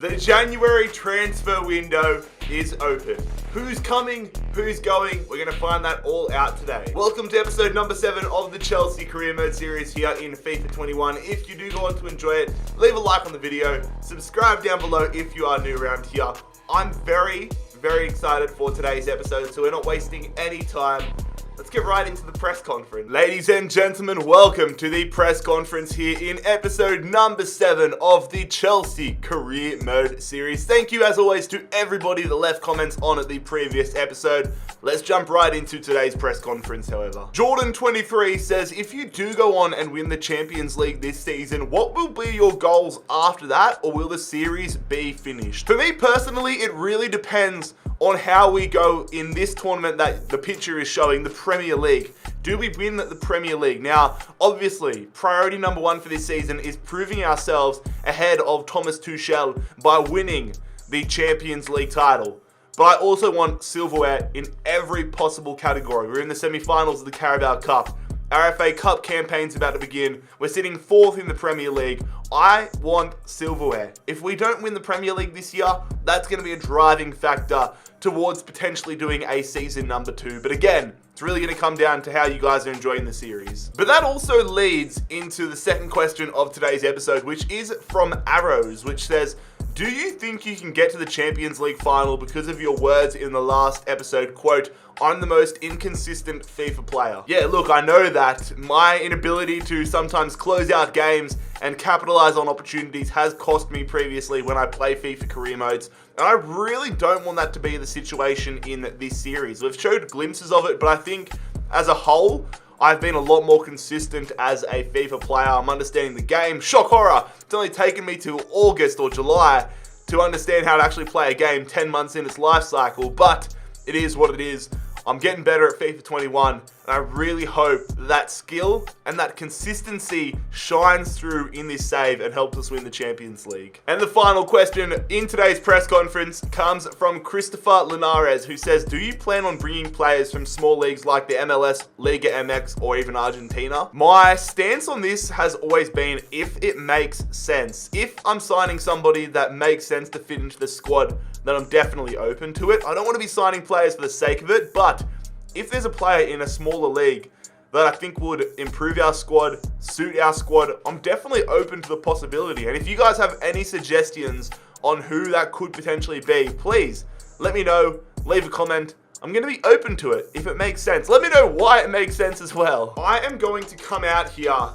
The January transfer window is open. Who's coming? Who's going? We're going to find that all out today. Welcome to episode number 7 of the Chelsea Career Mode series here in FIFA 21. If you do go on to enjoy it, leave a like on the video. Subscribe down below if you are new around here. I'm very excited for today's episode, so we're not wasting any time. Let's get right into the press conference. Ladies and gentlemen, welcome to the press conference here in episode number 7 of the Chelsea Career Mode series. Thank you as always to everybody that left comments on the previous episode. Let's jump right into today's press conference, however. Jordan23 says, if you do go on and win the Champions League this season, what will be your goals after that, or will the series be finished? For me personally, it really depends on how we go in this tournament that the picture is showing, the Premier League. Do we win the Premier League? Now, obviously, priority number 1 for this season is proving ourselves ahead of Thomas Tuchel by winning the Champions League title. But I also want silverware in every possible category. We're in the semi-finals of the Carabao Cup. Our FA Cup campaign's about to begin. We're sitting 4th in the Premier League. I want silverware. If we don't win the Premier League this year, that's going to be a driving factor towards potentially doing a season number 2. But again, it's really going to come down to how you guys are enjoying the series. But that also leads into the second question of today's episode, which is from Arrows, which says, do you think you can get to the Champions League final because of your words in the last episode, quote, I'm the most inconsistent FIFA player? Yeah, look, I know that my inability to sometimes close out games and capitalize on opportunities has cost me previously when I play FIFA career modes. And I really don't want that to be the situation in this series. We've showed glimpses of it, but I think as a whole, I've been a lot more consistent as a FIFA player. I'm understanding the game. Shock horror. It's only taken me to August or July to understand how to actually play a game 10 months in its life cycle, but it is what it is. I'm getting better at FIFA 21, and I really hope that skill and that consistency shines through in this save and helps us win the Champions League. And the final question in today's press conference comes from Christopher Linares, who says, do you plan on bringing players from small leagues like the MLS, Liga MX, or even Argentina? My stance on this has always been if it makes sense. If I'm signing somebody that makes sense to fit into the squad, then I'm definitely open to it. I don't want to be signing players for the sake of it, but if there's a player in a smaller league that I think would improve our squad, suit our squad, I'm definitely open to the possibility. And if you guys have any suggestions on who that could potentially be, please let me know, leave a comment. I'm going to be open to it if it makes sense. Let me know why it makes sense as well. I am going to come out here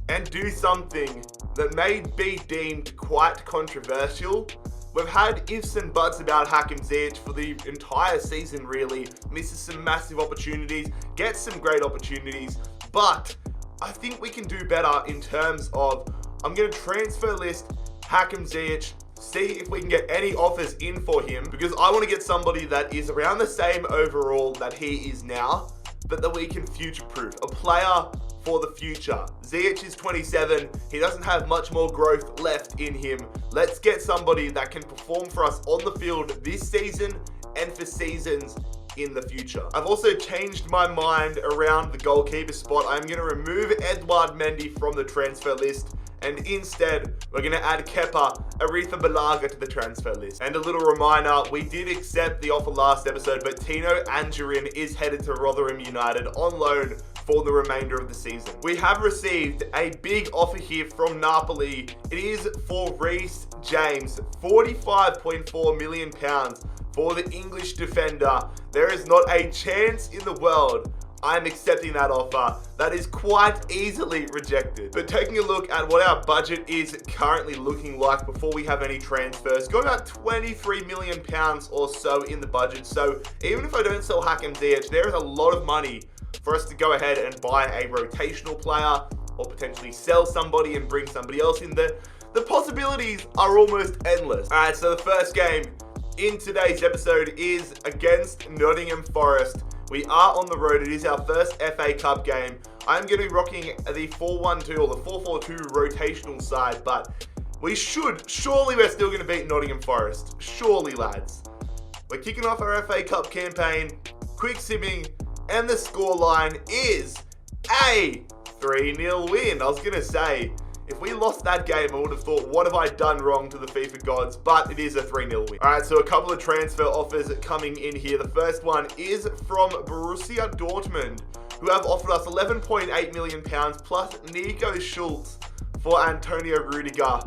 and do something that may be deemed quite controversial. We've had ifs and buts about Hakim Ziyech for the entire season, really. Misses some massive opportunities, gets some great opportunities, but I think we can do better in terms of, I'm going to transfer list Hakim Ziyech, see if we can get any offers in for him, because I want to get somebody that is around the same overall that he is now, but that we can future-proof. A player for the future. Ziyech is 27. He doesn't have much more growth left in him. Let's get somebody that can perform for us on the field this season and for seasons in the future. I've also changed my mind around the goalkeeper spot. I'm going to remove Edouard Mendy from the transfer list, and instead, we're going to add Kepa, Aretha Balaga to the transfer list. And a little reminder, we did accept the offer last episode, but Tino Anjorin is headed to Rotherham United on loan for the remainder of the season. We have received a big offer here from Napoli. It is for Reece James, £45.4 million for the English defender. There is not a chance in the world I'm accepting that offer. That is quite easily rejected. But taking a look at what our budget is currently looking like before we have any transfers, got about £23 million or so in the budget. So even if I don't sell Hakim Ziyech, there is a lot of money for us to go ahead and buy a rotational player or potentially sell somebody and bring somebody else in there. The possibilities are almost endless. All right, so the first game in today's episode is against Nottingham Forest. We are on the road. It is our first FA Cup game. I'm going to be rocking the 4-1-2 or the 4-4-2 rotational side, but we're still going to beat Nottingham Forest. Surely, lads. We're kicking off our FA Cup campaign, quick simming, and the scoreline is a 3-0 win. I was going to say, If we lost that game, I would have thought, what have I done wrong to the FIFA gods? But it is a 3-0 win. All right, so a couple of transfer offers coming in here. The first one is from Borussia Dortmund, who have offered us £11.8 million plus Nico Schultz for Antonio Rudiger.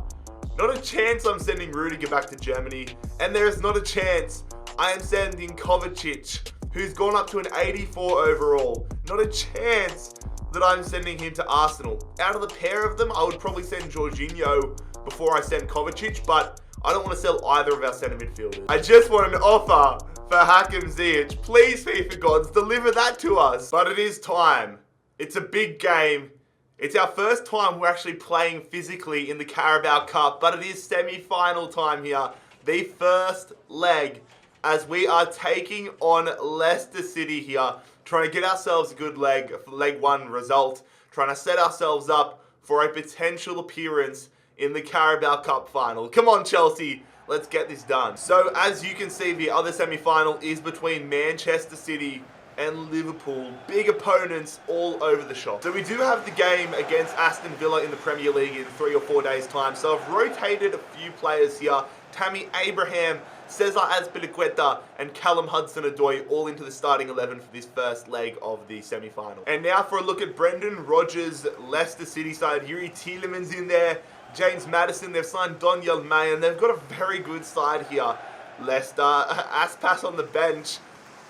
Not a chance I'm sending Rudiger back to Germany, and there is not a chance I am sending Kovacic, who's gone up to an 84 overall. Not a chance that I'm sending him to Arsenal. Out of the pair of them, I would probably send Jorginho before I send Kovacic, but I don't want to sell either of our centre midfielders. I just want an offer for Hakim Ziyech. Please, FIFA gods, deliver that to us. But it is time. It's a big game. It's our first time we're actually playing physically in the Carabao Cup, but it is semi-final time here. The first leg, as we are taking on Leicester City here, trying to get ourselves a good leg 1 result, trying to set ourselves up for a potential appearance in the Carabao Cup final. Come on, Chelsea, let's get this done. So, as you can see, the other semi-final is between Manchester City and Liverpool. Big opponents all over the shop. So we do have the game against Aston Villa in the Premier League in 3 or 4 days' time. So I've rotated a few players here. Tammy Abraham, Cesar Azpilicueta, and Callum Hudson-Odoi all into the starting 11 for this first leg of the semi-final. And now for a look at Brendan Rodgers' Leicester City side. Yuri Tielemans in there, James Maddison. They've signed Daniel May, and they've got a very good side here. Leicester, Aspas on the bench.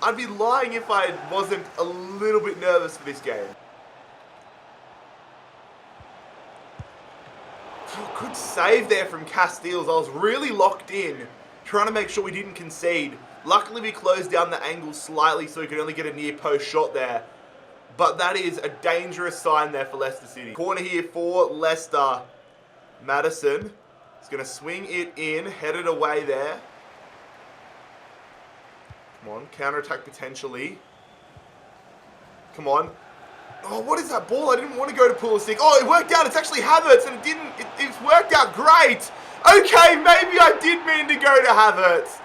I'd be lying if I wasn't a little bit nervous for this game. Good save there from Casteels. I was really locked in, trying to make sure we didn't concede. Luckily, we closed down the angle slightly so we could only get a near post shot there. But that is a dangerous sign there for Leicester City. Corner here for Leicester. Maddison is going to swing it in, headed away there. Come on, counter-attack potentially. Come on. Oh, what is that ball? I didn't want to go to Pulisic. Oh, it worked out. It's actually Havertz, and it didn't. It's worked out great. Okay, maybe I did mean to go to Havertz.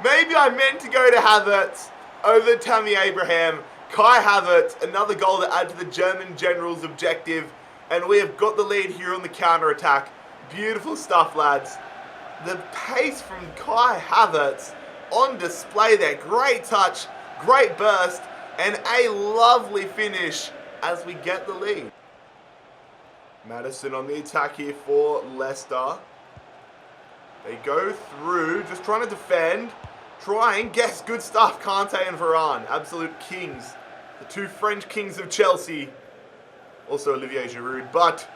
Maybe I meant to go to Havertz over Tammy Abraham. Kai Havertz, another goal to add to the German general's objective. And we have got the lead here on the counter-attack. Beautiful stuff, lads. The pace from Kai Havertz on display there. Great touch, great burst, and a lovely finish as we get the lead. Maddison on the attack here for Leicester. They go through, just trying to defend. Guess, good stuff. Kante and Varane, absolute kings. The 2 French kings of Chelsea. Also Olivier Giroud, but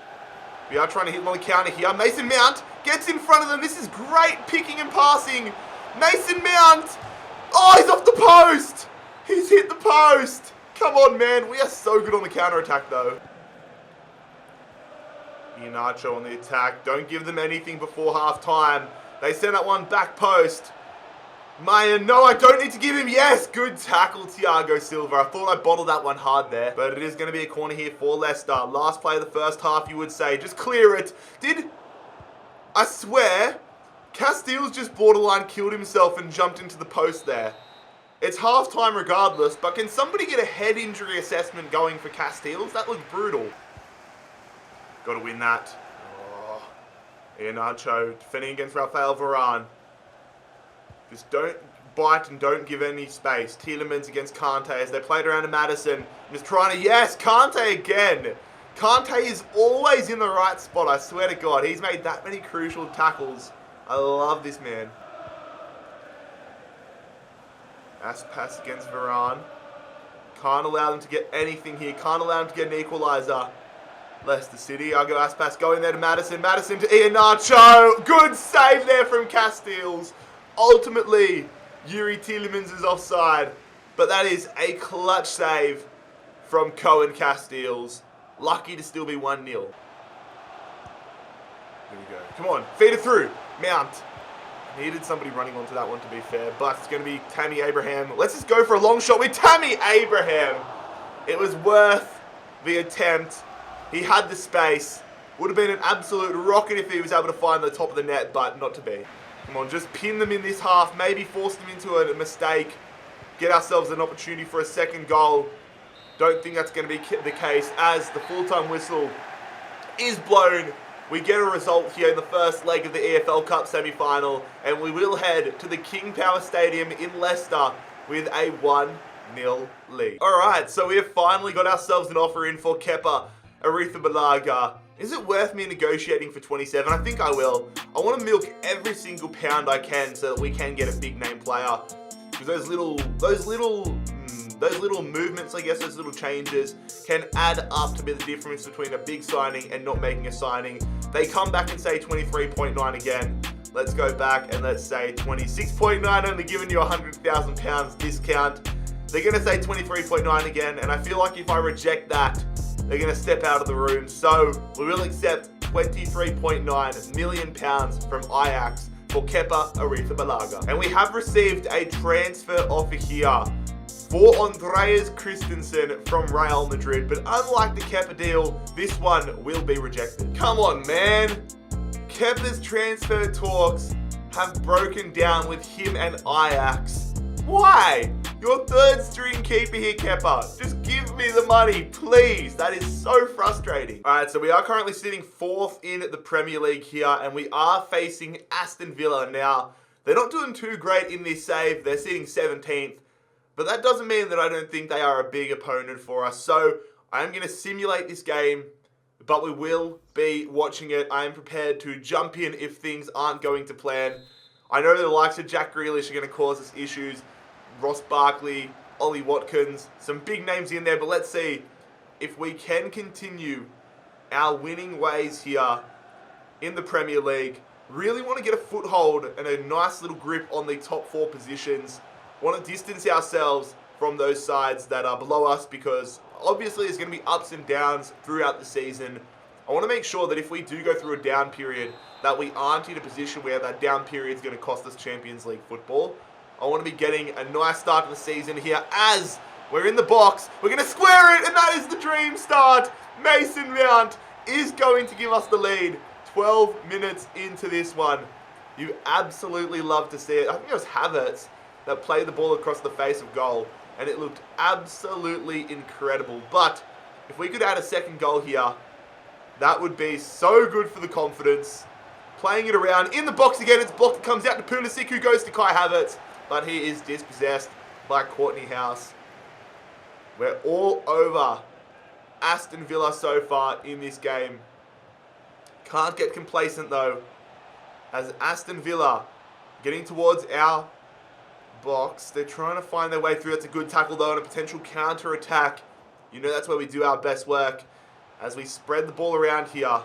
we are trying to hit them on the counter here. Mason Mount gets in front of them. This is great picking and passing. Mason Mount! Oh, he's off the post! He's hit the post! Come on, man. We are so good on the counter-attack, though. Iheanacho on the attack. Don't give them anything before half-time. They send that one back post. Maya, no, I don't need to give him. Yes, good tackle, Thiago Silva. I thought I bottled that one hard there. But it is going to be a corner here for Leicester. Last play of the first half, you would say. Just clear it. I swear, Casteels just borderline killed himself and jumped into the post there. It's half-time regardless, but can somebody get a head injury assessment going for Casteels? That looked brutal. Got to win that. Oh. Iheanacho defending against Rafael Varane. Just don't bite and don't give any space. Tielemans against Kante as they played around to Maddison. Just trying to, yes, Kante again. Kante is always in the right spot, I swear to God. He's made that many crucial tackles. I love this man. Aspas against Varane. Can't allow them to get anything here. Can't allow them to get an equaliser. Leicester City, I'll go Aspas going there to Maddison. Maddison to Iheanacho. Good save there from Casteels. Ultimately, Yuri Tielemans is offside. But that is a clutch save from Cohen Casteels. Lucky to still be 1-0. Here we go. Come on, feed it through. Mount. Needed somebody running onto that one, to be fair, but it's going to be Tammy Abraham. Let's just go for a long shot with Tammy Abraham. It was worth the attempt. He had the space. Would have been an absolute rocket if he was able to find the top of the net, but not to be. Come on, just pin them in this half. Maybe force them into a mistake. Get ourselves an opportunity for a second goal. Don't think that's going to be the case as the full-time whistle is blown we get a result here in the first leg of the EFL Cup semi-final, and we will head to the King Power Stadium in Leicester with a 1-0 lead. Alright, so we have finally got ourselves an offer in for Kepa Arrizabalaga. Is it worth me negotiating for 27? I think I will. I want to milk every single pound I can so that we can get a big name player. Because those little movements, I guess, those little changes can add up to be the difference between a big signing and not making a signing. They come back and say 23.9 again. Let's go back and let's say 26.9, only giving you £100,000 discount. They're going to say 23.9 again, and I feel like if I reject that, they're going to step out of the room. So we will accept £23.9 million from Ajax for Kepa Arrizabalaga. And we have received a transfer offer here for Andreas Christensen from Real Madrid. But unlike the Kepa deal, this one will be rejected. Come on, man. Kepa's transfer talks have broken down with him and Ajax. Why? Your third string keeper here, Kepa. Just give me the money, please. That is so frustrating. All right, so we are currently sitting 4th in the Premier League here, and we are facing Aston Villa. Now, they're not doing too great in this save. They're sitting 17th, but that doesn't mean that I don't think they are a big opponent for us. So I am going to simulate this game, but we will be watching it. I am prepared to jump in if things aren't going to plan. I know the likes of Jack Grealish are going to cause us issues. Ross Barkley, Ollie Watkins, some big names in there, but let's see if we can continue our winning ways here in the Premier League. Really want to get a foothold and a nice little grip on the top 4 positions. Want to distance ourselves from those sides that are below us, because obviously there's going to be ups and downs throughout the season. I want to make sure that if we do go through a down period, that we aren't in a position where that down period is going to cost us Champions League football. I want to be getting a nice start to the season here as we're in the box. We're going to square it, and that is the dream start. Mason Mount is going to give us the lead 12 minutes into this one. You absolutely love to see it. I think it was Havertz that played the ball across the face of goal, and it looked absolutely incredible. But if we could add a second goal here, that would be so good for the confidence. Playing it around in the box again. It's blocked. It comes out to Pulisic, who goes to Kai Havertz, but he is dispossessed by Courtney House. We're all over Aston Villa so far in this game. Can't get complacent though, as Aston Villa getting towards our box. They're trying to find their way through. That's a good tackle though, and a potential counter attack. You know that's where we do our best work. As we spread the ball around here,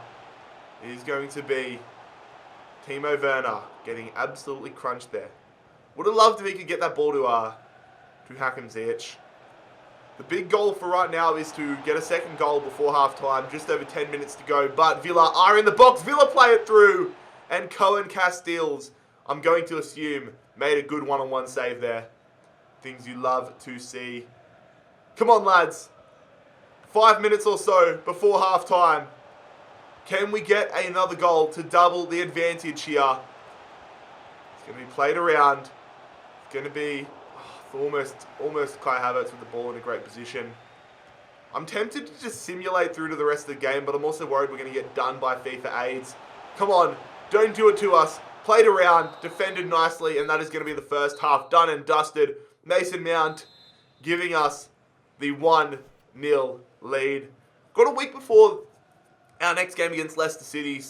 it is going to be Timo Werner getting absolutely crunched there. Would have loved if he could get that ball to Hakim Ziyech. The big goal for right now is to get a second goal before half-time. Just over 10 minutes to go. But Villa are in the box. Villa play it through. And Cohen Castiles, I'm going to assume, made a good one-on-one save there. Things you love to see. Come on, lads. 5 minutes or so before half-time. Can we get another goal to double the advantage here? It's going to be played around. It's going to be almost Kai Havertz with the ball in a great position. I'm tempted to just simulate through to the rest of the game, but I'm also worried we're going to get done by FIFA aids. Come on, don't do it to us. Played around, defended nicely, and that is going to be the first half done and dusted. Mason Mount giving us the 1-0 lead. Got a week before our next game against Leicester City,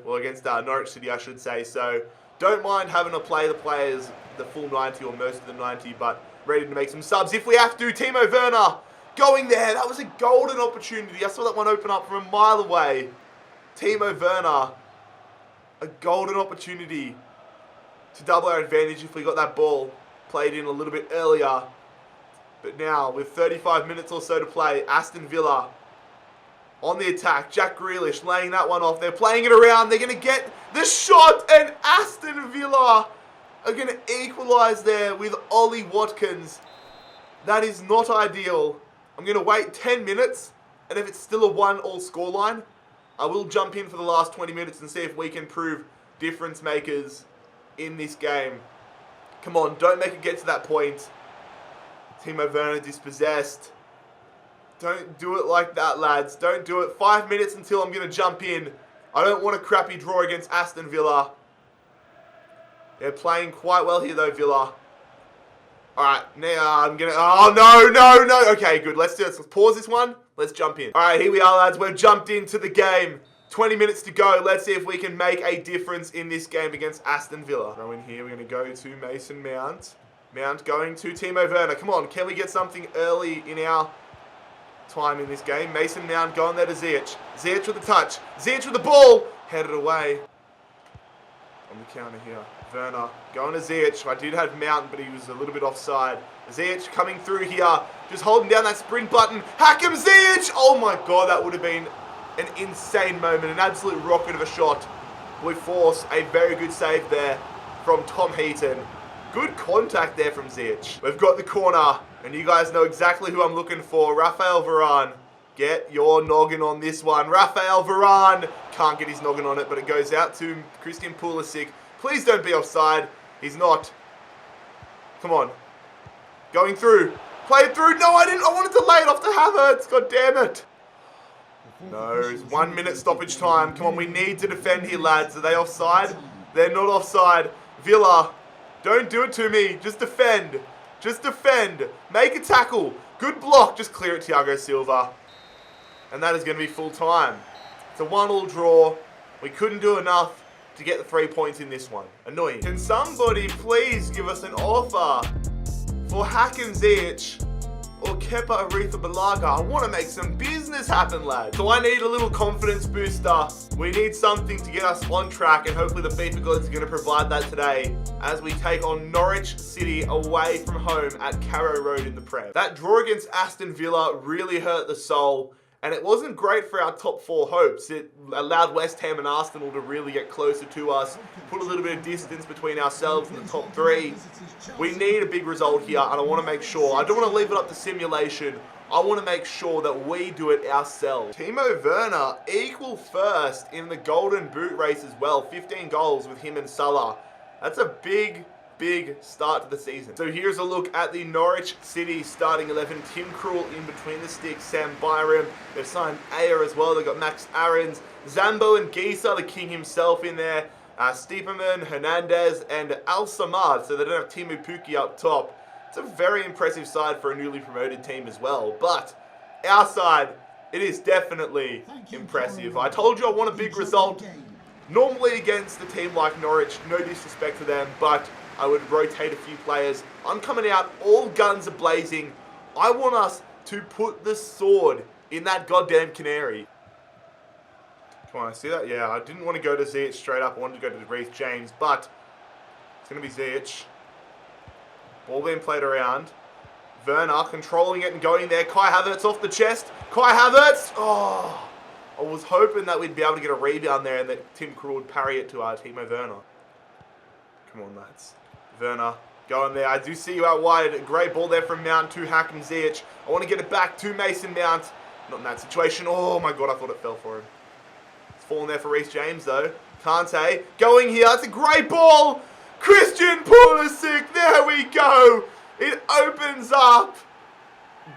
or against Norwich City, I should say. So don't mind having to play the players the full 90 or most of the 90, but ready to make some subs if we have to. Timo Werner going there. That was a golden opportunity. I saw that one open up from a mile away. Timo Werner, a golden opportunity to double our advantage if we got that ball played in a little bit earlier. But now, with 35 minutes or so to play, Aston Villa on the attack. Jack Grealish laying that one off. They're playing it around. They're going to get the shot, and Aston Villa are going to equalise there with Ollie Watkins. That is not ideal. I'm going to wait 10 minutes, and if it's still a 1-1 scoreline, I will jump in for the last 20 minutes and see if we can prove difference makers in this game. Come on, don't make it get to that point. Timo Werner dispossessed. Don't do it like that, lads. Don't do it. 5 minutes until I'm going to jump in. I don't want a crappy draw against Aston Villa. They're playing quite well here though, Villa. Alright, now I'm gonna... Oh, no. Okay, good. Let's pause this one. Let's jump in. Alright, here we are, lads. We've jumped into the game. 20 minutes to go. Let's see if we can make a difference in this game against Aston Villa. Throw in here. We're going to go to Mason Mount. Mount going to Timo Werner. Come on, can we get something early in our time in this game? Mason Mount going there to Ziyech. Ziyech with the touch. Ziyech with the ball. Headed away. On the counter here. Werner going to Ziyech. I did have Mount, but he was a little bit offside. Ziyech coming through here. Just holding down that sprint button. Hakim Ziyech! Oh my god, that would have been an insane moment. An absolute rocket of a shot. We force a very good save there from Tom Heaton. Good contact there from Ziyech. We've got the corner, and you guys know exactly who I'm looking for. Raphael Varane. Get your noggin on this one. Raphael Varane. Can't get his noggin on it, but it goes out to Christian Pulisic. Please don't be offside. He's not. Come on. Going through. Play it through. No, I didn't. I wanted to lay it off to Havertz. God damn it. No, it's 1 minute stoppage time. Come on, we need to defend here, lads. Are they offside? They're not offside. Villa, don't do it to me. Just defend. Just defend. Make a tackle. Good block. Just clear it, Thiago Silva. And that is going to be full time. It's a 1-1 draw. We couldn't do enough to get the 3 points in this one. Annoying. Can somebody please give us an offer for Hakim Ziyech or Kepa Arrizabalaga? I want to make some business happen, lads. So I need a little confidence booster. We need something to get us on track, and hopefully the FIFA gods are going to provide that today as we take on Norwich City away from home at Carrow Road in the Prem. That draw against Aston Villa really hurt the soul, and it wasn't great for our top 4 hopes. It allowed West Ham and Arsenal to really get closer to us, put a little bit of distance between ourselves and the top 3. We need a big result here, and I want to make sure. I don't want to leave it up to simulation. I want to make sure that we do it ourselves. Timo Werner equal first in the Golden Boot race as well. 15 goals with him and Salah. That's a big start to the season. So here's a look at the Norwich City starting 11. Tim Krul in between the sticks, Sam Byram. They've signed Ayer as well. They've got Max Aarons, Zambo and Gisa, the king himself in there. Stiepermann, Hernandez, and Al Samad. So they don't have Timu Puki up top. It's a very impressive side for a newly promoted team as well. But our side, it is definitely impressive. I told you I want a big result. Normally against a team like Norwich, no disrespect to them, but I would rotate a few players. I'm coming out, all guns are blazing. I want us to put the sword in that goddamn canary. Come on, I see that? Yeah, I didn't want to go to Ziyech straight up. I wanted to go to Reece James, but it's going to be Ziyech. Ball being played around. Werner controlling it and going there. Kai Havertz off the chest. Kai Havertz! Oh, I was hoping that we'd be able to get a rebound there and that Tim Krul would parry it to our Timo Werner. Come on, lads. Werner going there. I do see you out wide. Great ball there from Mount to Hakim Ziyech. I want to get it back to Mason Mount. Not in that situation. Oh my god, I thought it fell for him. It's falling there for Reece James though. Kante going here. It's a great ball. Christian Pulisic. There we go. It opens up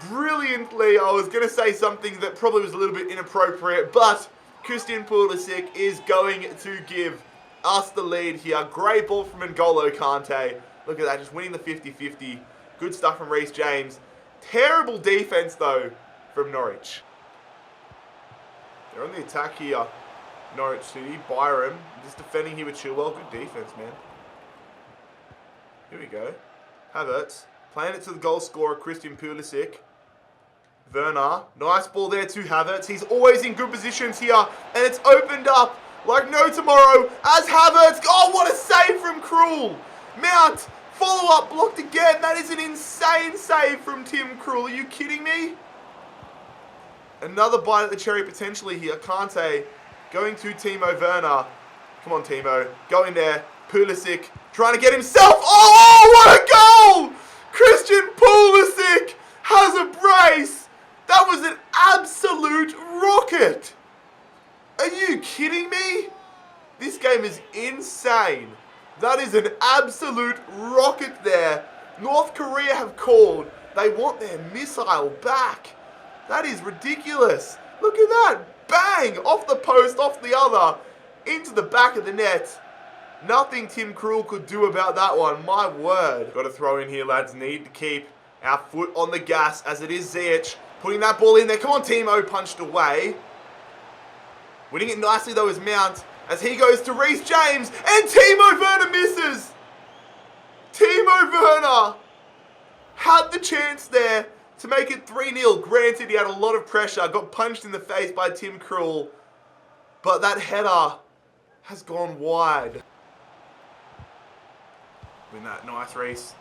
brilliantly. I was going to say something that probably was a little bit inappropriate, but Christian Pulisic is going to give us the lead here. Great ball from N'Golo Kante. Look at that, just winning the 50-50. Good stuff from Reece James. Terrible defense, though, from Norwich. They're on the attack here. Norwich City. Byram just defending here with Chilwell. Good defense, man. Here we go. Havertz playing it to the goal scorer, Christian Pulisic. Werner. Nice ball there to Havertz. He's always in good positions here, and it's opened up like no tomorrow as Havertz. Oh, what a save from Krul. Mount, follow-up blocked again. That is an insane save from Tim Krul. Are you kidding me? Another bite at the cherry potentially here. Kante going to Timo Werner. Come on, Timo. Go in there. Pulisic trying to get himself. Oh, what a goal! Christian Pulisic has a brace. That was an absolute rocket. Are you kidding me? This game is insane. That is an absolute rocket there. North Korea have called. They want their missile back. That is ridiculous. Look at that. Bang! Off the post, off the other. into the back of the net. Nothing Tim Krul could do about that one, my word. Got to throw in here, lads. Need to keep our foot on the gas as it is Ziyech. Putting that ball in there. Come on, Timo, punched away. Winning it nicely, though, is Mount as he goes to Reece James. And Timo Werner misses. Timo Werner had the chance there to make it 3-0. Granted, he had a lot of pressure. Got punched in the face by Tim Krul. But that header has gone wide. Win that. Nice, Reece.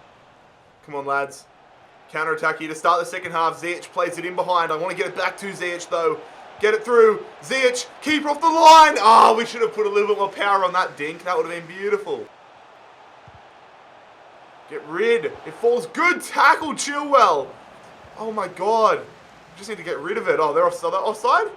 Come on, lads. Counter-attack here to start the second half. Ziyech plays it in behind. I want to get it back to Ziyech, though. Get it through. Ziyech, keeper off the line. Oh, we should have put a little bit more power on that dink. That would have been beautiful. Get rid. It falls. Good tackle, Chilwell. Oh, my God. Just need to get rid of it. Oh, they're offside?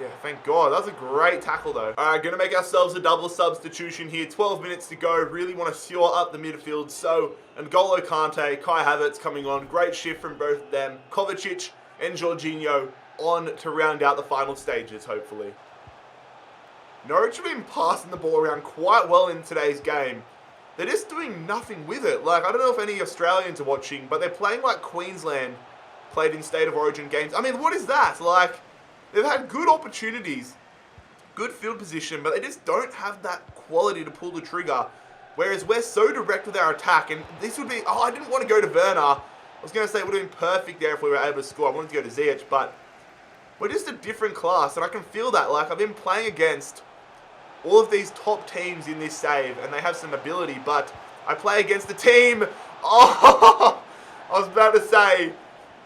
Yeah, thank God. That was a great tackle, though. All right, going to make ourselves a double substitution here. 12 minutes to go. Really want to shore up the midfield. So, N'Golo Kante, Kai Havertz coming on. Great shift from both of them. Kovacic and Jorginho on to round out the final stages, hopefully. Norwich have been passing the ball around quite well in today's game. They're just doing nothing with it. Like, I don't know if any Australians are watching, but they're playing like Queensland played in State of Origin games. I mean, what is that? Like, they've had good opportunities, good field position, but they just don't have that quality to pull the trigger. Whereas we're so direct with our attack, and this would be, oh, I didn't want to go to Werner. I was going to say it would have been perfect there if we were able to score. I wanted to go to Ziyech, but we're just a different class, and I can feel that. Like, I've been playing against all of these top teams in this save, and they have some ability, but I play against the team. Oh, I was about to say,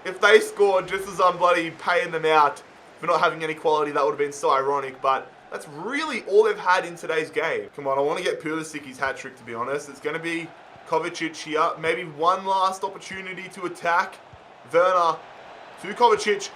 if they scored just as I'm bloody paying them out for not having any quality, that would have been so ironic, but that's really all they've had in today's game. Come on, I want to get Pulisic's hat-trick, to be honest. It's going to be Kovacic here. Maybe one last opportunity to attack. Werner to Kovacic.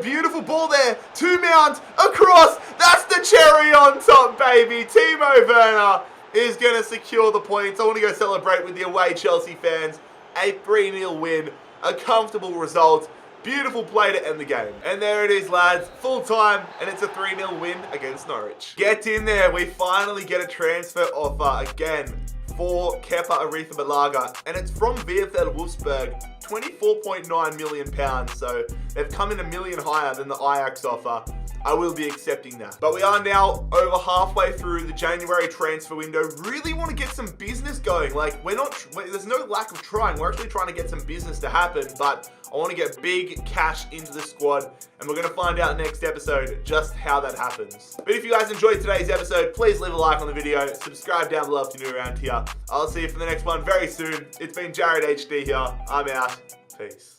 Beautiful ball there. To Mount. Across. That's the cherry on top, baby. Timo Werner is going to secure the points. I want to go celebrate with the away Chelsea fans. A 3-0 win. A comfortable result. Beautiful play to end the game. And there it is, lads. Full time, and it's a 3-0 win against Norwich. Get in there. We finally get a transfer offer again for Kepa Arrizabalaga, and it's from VfL Wolfsburg. £24.9 million. So they've come in $1 million higher than the Ajax offer. I will be accepting that. But we are now over halfway through the January transfer window. Really want to get some business going. Like, there's no lack of trying. We're actually trying to get some business to happen, but I want to get big cash into the squad, and we're going to find out next episode just how that happens. But if you guys enjoyed today's episode, please leave a like on the video, subscribe down below if you're new around here. I'll see you for the next one very soon. It's been Jared HD here. I'm out. Peace.